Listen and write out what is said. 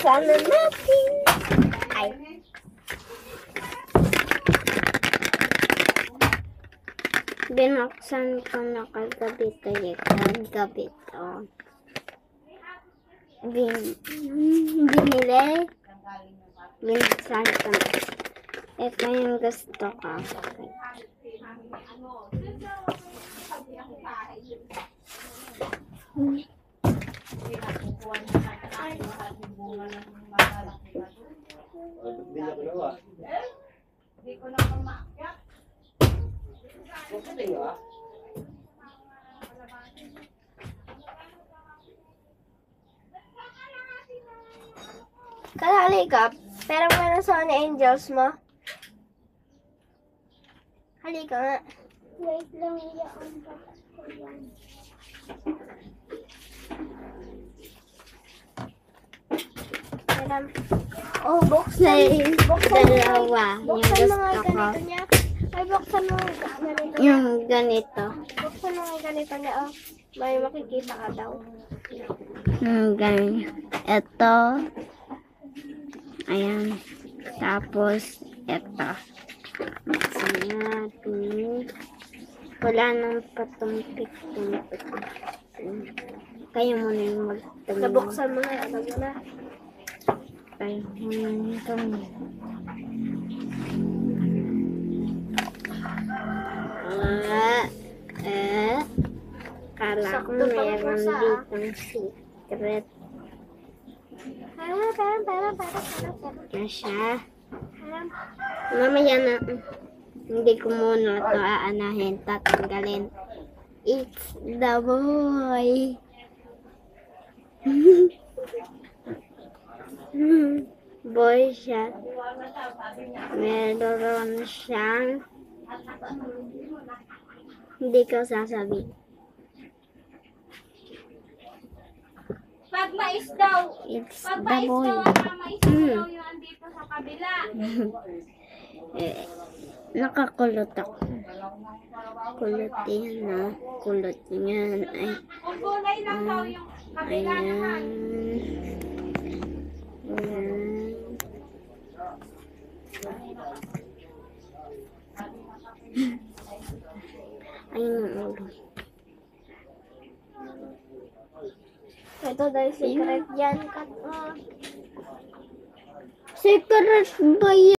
Buksan na natin. Ay. Binuksan ko na kagabi tayo. Kagabi to. Binili. Binuksan ko na. Ito yung gusto ko. Hindi ko na kumakyat. Kalali ka, pero meron sa ni Angels mo. Halika nga. Wait lang, iyan pa. Oh, buksan. Buksan Dalawa. Buksan Yung mga gusto ko. ganito niya. Ay, buksan mo ganito niya. Yung ganito. Buksan mo ganito niya. Oh, may makikita ka daw. Yung ganito. Ito. Ayan. Tapos, ito. Buksan natin. Wala nang patumpik-tumpik. Kayo muna yung magtanong. Nabuksan mo na. Ano mo na? Kayo muna yung kala ko Sakto pang meron pusa, ditong secret Parang. na siya. Mamaya na, hindi ko muna ito aanahin, tatanggalin. It's the boy. Boy siya. Meron siyang hindi ko sasabihin. Pag mais daw, It's pag the mais boy. daw, ang mais daw yung andito sa kabila. Nakakulot ako. Kulot yan na. Kulot yan. Ay, Kung gulay lang daw yung kabila naman. ayan. Ayun ang ulo. Ito dahil secret yan. Cut mo. Secret ba yan?